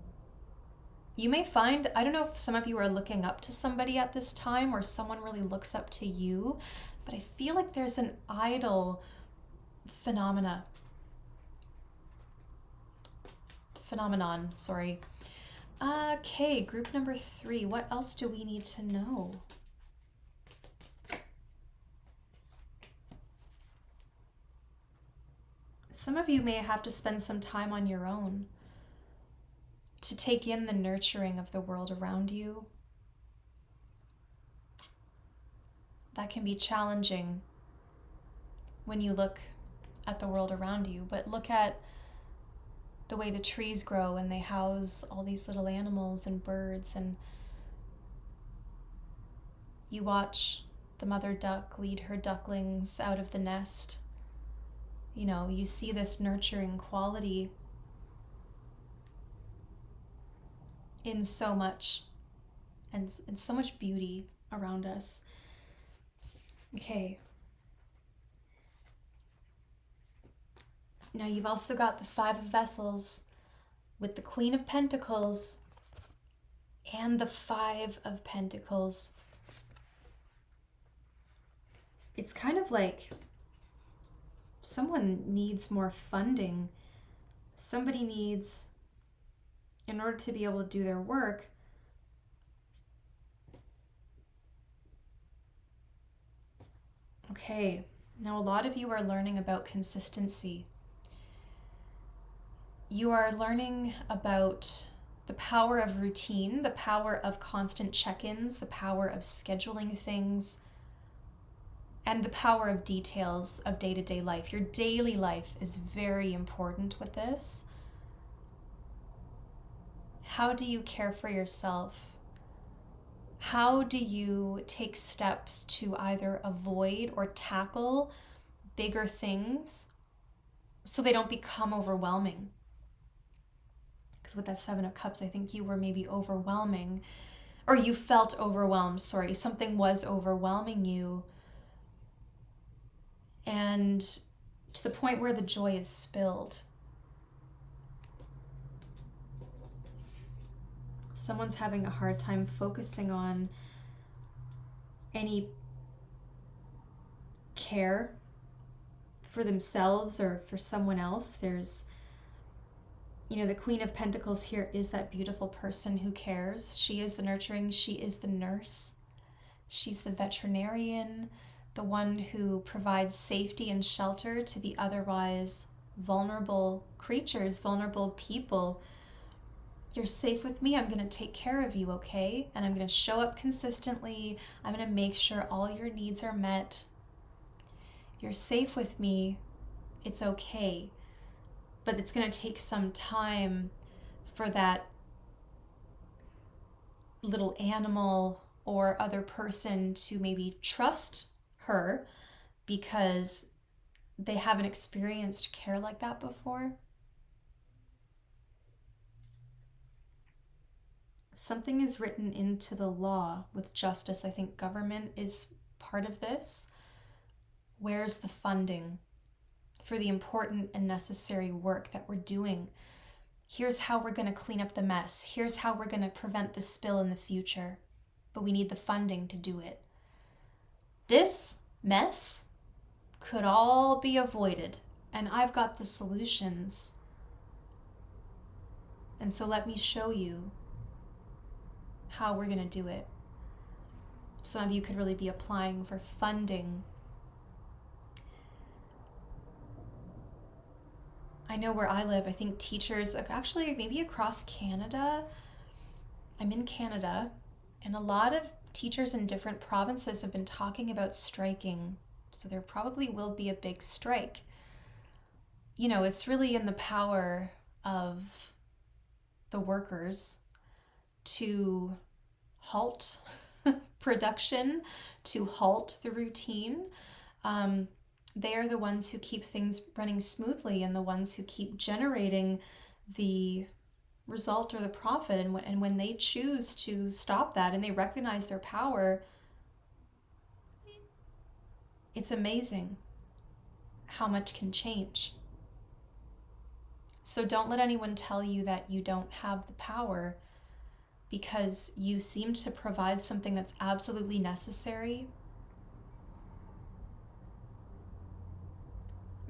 Speaker 1: You may find, I don't know if some of you are looking up to somebody at this time or someone really looks up to you, but I feel like there's an idol phenomenon. Okay, group number 3. What else do we need to know? Some of you may have to spend some time on your own to take in the nurturing of the world around you. That can be challenging when you look at the world around you, but look at the way the trees grow and they house all these little animals and birds, and you watch the mother duck lead her ducklings out of the nest. You see this nurturing quality in so much, and so much beauty around us. Okay. Now you've also got the 5 of Vessels with the Queen of Pentacles and the 5 of Pentacles. It's kind of like someone needs more funding. Somebody needs, in order to be able to do their work, okay, now a lot of you are learning about consistency. You are learning about the power of routine, the power of constant check-ins, the power of scheduling things, and the power of details of day-to-day life. Your daily life is very important with this. How do you care for yourself? How do you take steps to either avoid or tackle bigger things so they don't become overwhelming? Because with that 7 of Cups, I think you were maybe overwhelming, or you felt overwhelmed, something was overwhelming you, and to the point where the joy is spilled. Someone's having a hard time focusing on any care for themselves or for someone else. There's, the Queen of Pentacles here is that beautiful person who cares. She is the nurturing, she is the nurse, she's the veterinarian, the one who provides safety and shelter to the otherwise vulnerable creatures, vulnerable people. You're safe with me. I'm going to take care of you, okay? And I'm going to show up consistently. I'm going to make sure all your needs are met. You're safe with me. It's okay. But it's going to take some time for that little animal or other person to maybe trust her because they haven't experienced care like that before. Something is written into the law with justice. I think government is part of this. Where's the funding for the important and necessary work that we're doing? Here's how we're going to clean up the mess. Here's how we're going to prevent the spill in the future. But we need the funding to do it. This mess could all be avoided, and I've got the solutions. And so let me show you how we're going to do it. Some of you could really be applying for funding. I know where I live, I think teachers, actually maybe across Canada, I'm in Canada, and a lot of teachers in different provinces have been talking about striking. So there probably will be a big strike. You know, it's really in the power of the workers to halt production, to halt the routine. They are the ones who keep things running smoothly and the ones who keep generating the result or the profit. And when they choose to stop that and they recognize their power, it's amazing how much can change. So don't let anyone tell you that you don't have the power, because you seem to provide something that's absolutely necessary.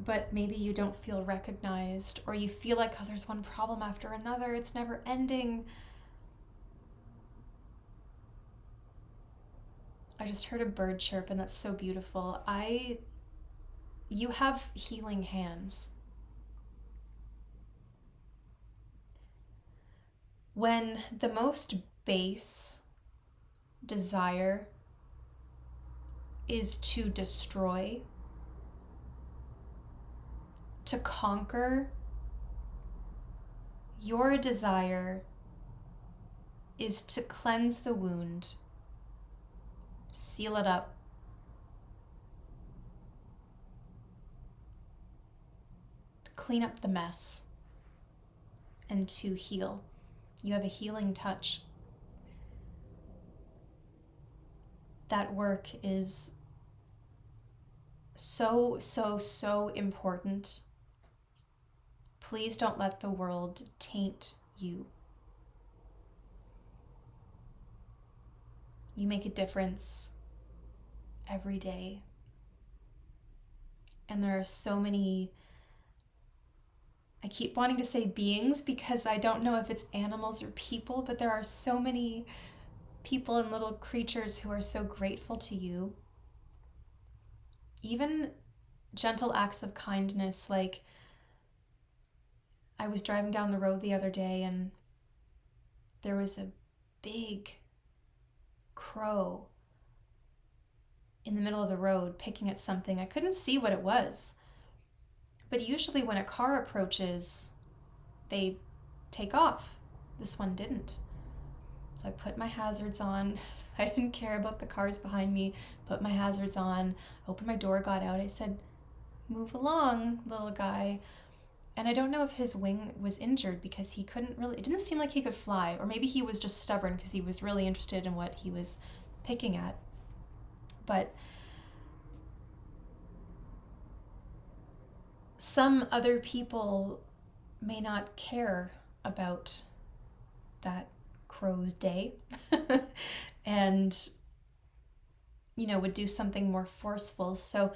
Speaker 1: But maybe you don't feel recognized, or you feel like, oh, there's one problem after another. It's never ending. I just heard a bird chirp, and that's so beautiful. You have healing hands. When the most base desire is to destroy, to conquer, your desire is to cleanse the wound, seal it up, to clean up the mess, and to heal. You have a healing touch. That work is so, so, so important. Please don't let the world taint you. You make a difference every day. And there are so many, I keep wanting to say beings because I don't know if it's animals or people, but there are so many people and little creatures who are so grateful to you. Even gentle acts of kindness, like I was driving down the road the other day and there was a big crow in the middle of the road picking at something. I couldn't see what it was. But usually when a car approaches, they take off. This one didn't. So I put my hazards on. I didn't care about the cars behind me. Put my hazards on, opened my door, got out. I said, "Move along, little guy." And I don't know if his wing was injured because he couldn't really, it didn't seem like he could fly, or maybe he was just stubborn because he was really interested in what he was picking at. But some other people may not care about that crow's day and, would do something more forceful. So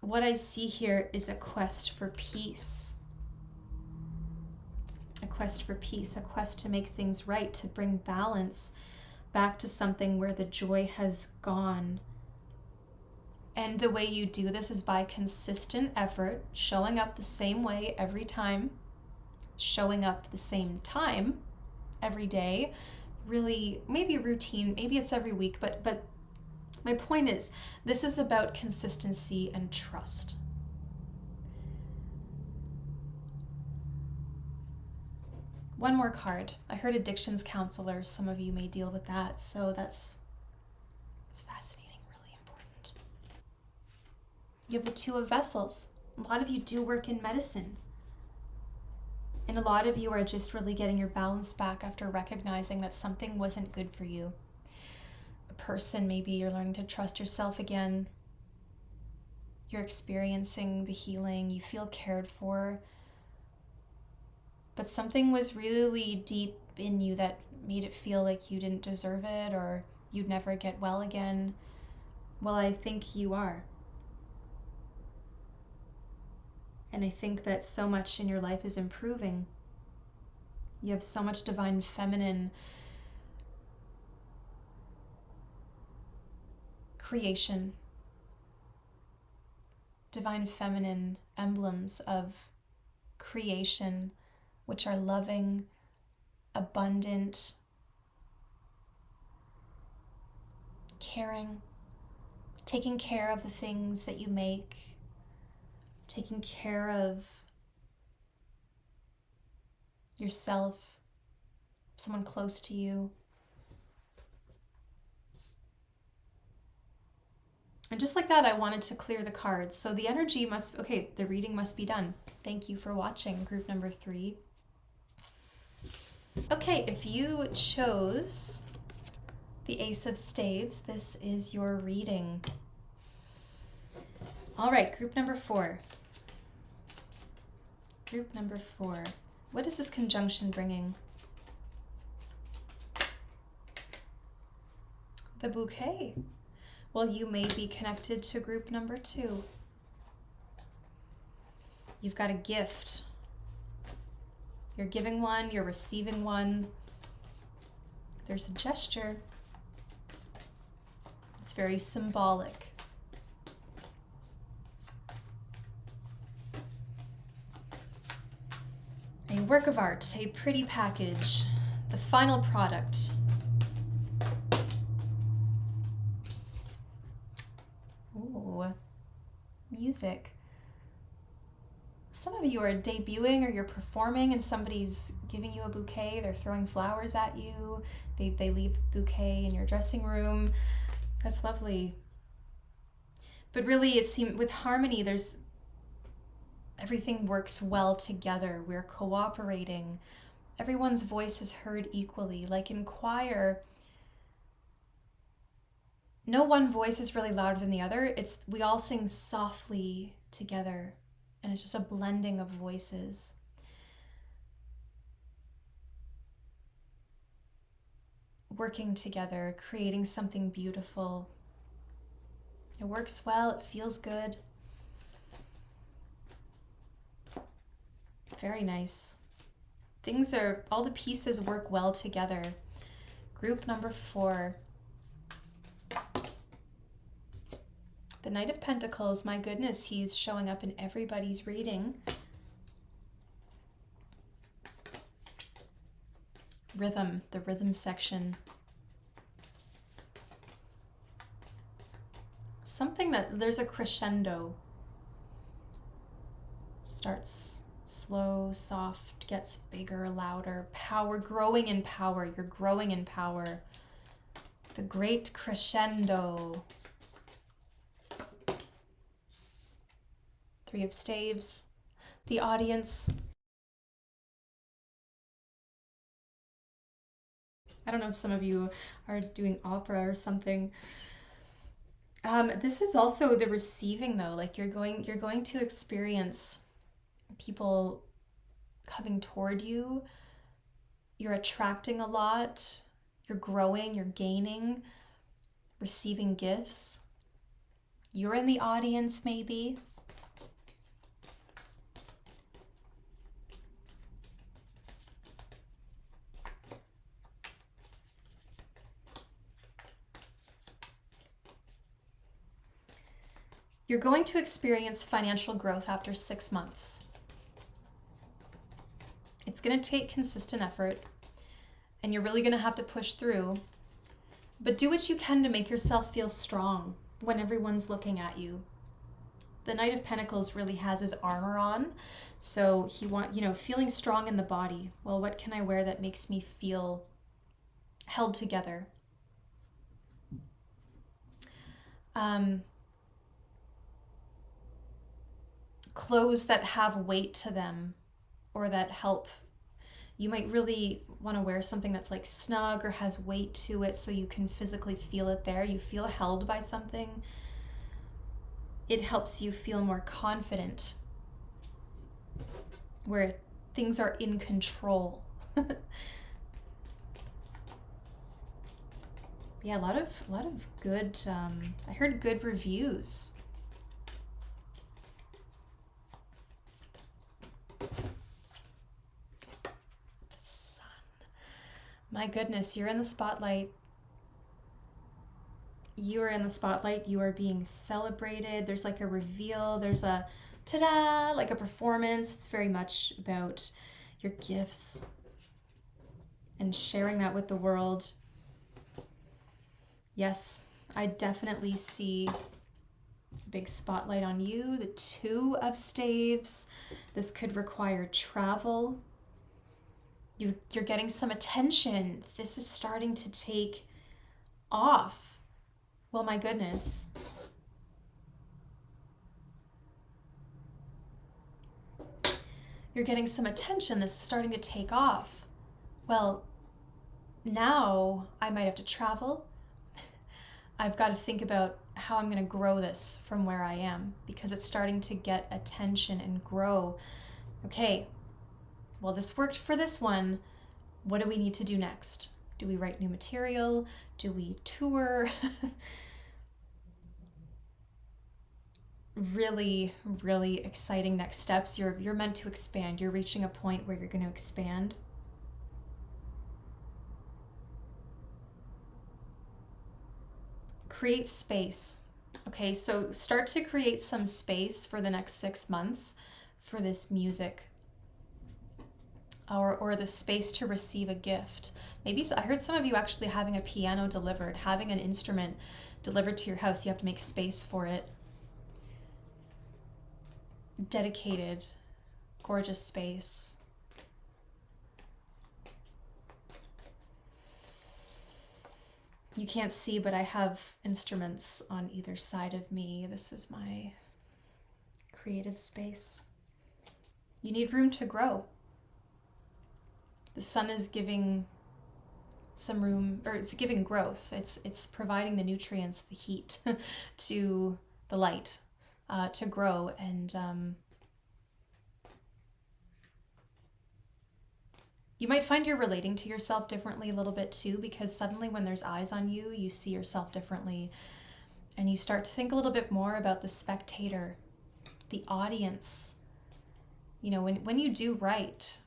Speaker 1: what I see here is a quest for peace. A quest for peace, a quest to make things right, to bring balance back to something where the joy has gone. And the way you do this is by consistent effort, showing up the same way every time, showing up the same time every day. Really, maybe routine, maybe it's every week, but my point is, this is about consistency and trust. One more card. I heard addictions counselor. Some of you may deal with that, so it's fascinating, really important. You have the Two of Vessels. A lot of you do work in medicine. And a lot of you are just really getting your balance back after recognizing that something wasn't good for you. A person, maybe you're learning to trust yourself again. You're experiencing the healing. You feel cared for. But something was really deep in you that made it feel like you didn't deserve it or you'd never get well again. Well, I think you are. And I think that so much in your life is improving. You have so much divine feminine creation, divine feminine emblems of creation, which are loving, abundant, caring, taking care of the things that you make, taking care of yourself, someone close to you. And just like that, I wanted to clear the cards. So the energy the reading must be done. Thank you for watching, group number 3. Okay, if you chose the Ace of Staves, this is your reading. All right, group number 4. Group number 4. What is this conjunction bringing? The Bouquet. Well, you may be connected to group number 2. You've got a gift. You're giving one, you're receiving one. There's a gesture. It's very symbolic. A work of art, a pretty package, the final product. Ooh, music. Some of you are debuting or you're performing and somebody's giving you a bouquet, they're throwing flowers at you, they leave the bouquet in your dressing room. That's lovely. But really, it seems with harmony, everything works well together. We're cooperating. Everyone's voice is heard equally. Like in choir, no one voice is really louder than the other. We all sing softly together, and it's just a blending of voices. Working together, creating something beautiful. It works well, it feels good. Very nice. All the pieces work well together. Group number 4. The Knight of Pentacles, my goodness, he's showing up in everybody's reading. Rhythm, the rhythm section. There's a crescendo. Starts slow, soft, gets bigger, louder, power, growing in power. You're growing in power. The great crescendo. 3 of Staves. The audience. I don't know if some of you are doing opera or something. This is also the receiving though. Like you're going to experience people coming toward you. You're attracting a lot. You're growing, you're gaining, receiving gifts. You're in the audience maybe. You're going to experience financial growth after 6 months. It's going to take consistent effort, and you're really going to have to push through. But do what you can to make yourself feel strong when everyone's looking at you. The Knight of Pentacles really has his armor on, so feeling strong in the body. Well, what can I wear that makes me feel held together? Clothes that have weight to them or that help. You might really want to wear something that's like snug or has weight to it so you can physically feel it there. You feel held by something. It helps you feel more confident, where things are in control. Yeah, a lot of good, I heard good reviews. Sun. My goodness, you're in the spotlight. You are in the spotlight. You are being celebrated. There's like a reveal. There's a ta-da, like a performance. It's very much about your gifts and sharing that with the world. Yes, I definitely see a big spotlight on you. The Two of Staves. This could require travel. You're getting some attention. This is starting to take off. Well, my goodness. You're getting some attention. This is starting to take off. Well, now I might have to travel. I've got to think about how I'm going to grow this from where I am, because it's starting to get attention and grow. Okay, well, this worked for this one. What do we need to do next? Do we write new material? Do we tour? Really, really exciting next steps. You're meant to expand. You're reaching a point where you're going to expand. Create space. Okay, so start to create some space for the next 6 months for this music, or the space to receive a gift. Maybe I heard some of you actually having a piano delivered, having an instrument delivered to your house. You have to make space for it. Dedicated, gorgeous space. You can't see, but I have instruments on either side of me. This is my creative space. You need room to grow. The sun is giving some room, or it's giving growth. It's providing the nutrients, the heat to the light to grow. And you might find you're relating to yourself differently a little bit too, because suddenly when there's eyes on you, you see yourself differently. And you start to think a little bit more about the spectator, the audience. You know, when you do write,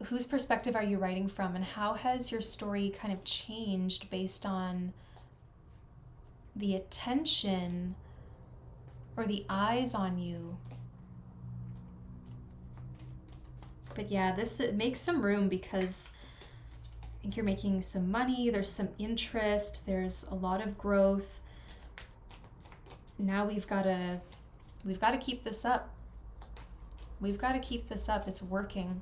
Speaker 1: whose perspective are you writing from, and how has your story kind of changed based on the attention or the eyes on you? But yeah, it makes some room, because I think you're making some money. There's some interest. There's a lot of growth. Now we've got to keep this up. We've got to keep this up. It's working.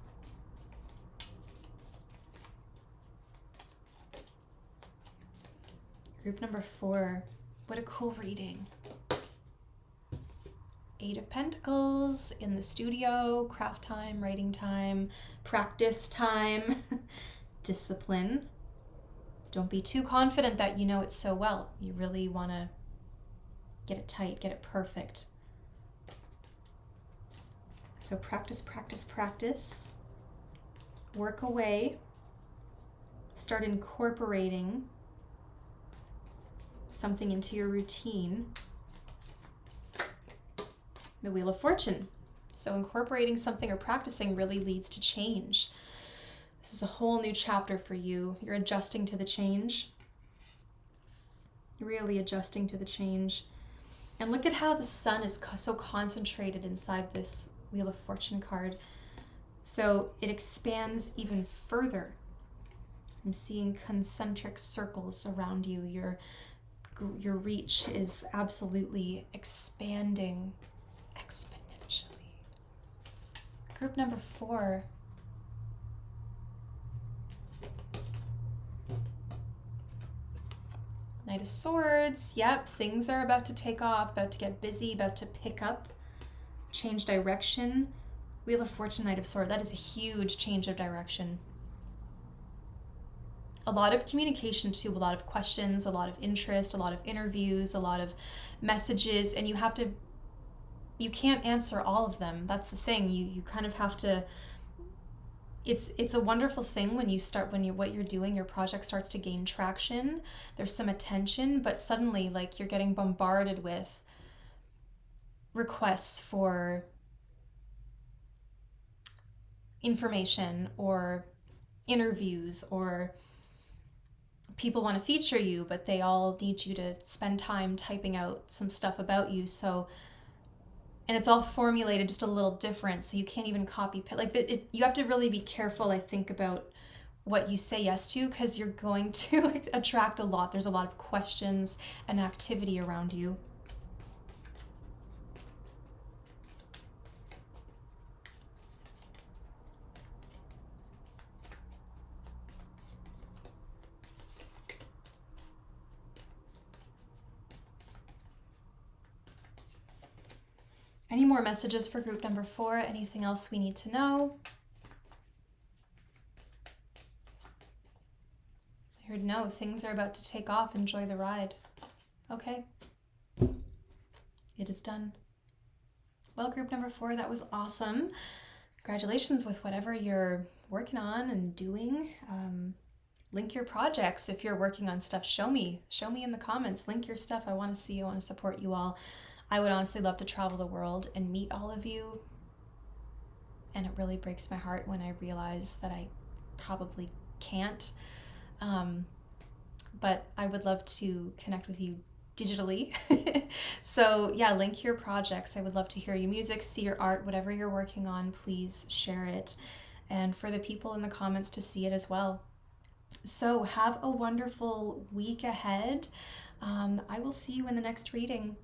Speaker 1: Group number 4. What a cool reading. 8 of Pentacles in the studio, craft time, writing time, practice time, discipline. Don't be too confident that you know it so well. You really want to get it tight, get it perfect. So practice, practice, practice. Work away. Start incorporating something into your routine. The Wheel of Fortune. So incorporating something or practicing really leads to change. This is a whole new chapter for you. You're adjusting to the change. Really adjusting to the change. And look at how the sun is so concentrated inside this Wheel of Fortune card. So it expands even further. I'm seeing concentric circles around you. Your reach is absolutely expanding exponentially. Group number 4. Knight of Swords. Yep, things are about to take off, about to get busy, about to pick up, change direction. Wheel of Fortune, Knight of Swords. That is a huge change of direction. A lot of communication too, a lot of questions, a lot of interest, a lot of interviews, a lot of messages, and you can't answer all of them. That's the thing. You kind of have to. It's a wonderful thing when what you're doing, your project starts to gain traction. There's some attention, but suddenly like you're getting bombarded with requests for information or interviews, or people want to feature you, but they all need you to spend time typing out some stuff about you. So, and it's all formulated just a little different, so you can't even copy you have to really be careful, I think, about what you say yes to, because you're going to attract a lot. There's a lot of questions and activity around you. Any more messages for group number 4? Anything else we need to know? I heard no, things are about to take off. Enjoy the ride. Okay. It is done. Well, group number 4, that was awesome. Congratulations with whatever you're working on and doing. Link your projects. If you're working on stuff, show me in the comments. Link your stuff. I want to see you. I want to support you all. I would honestly love to travel the world and meet all of you. And it really breaks my heart when I realize that I probably can't. But I would love to connect with you digitally. So yeah, link your projects. I would love to hear your music, see your art, whatever you're working on, please share it. And for the people in the comments to see it as well. So have a wonderful week ahead. I will see you in the next reading.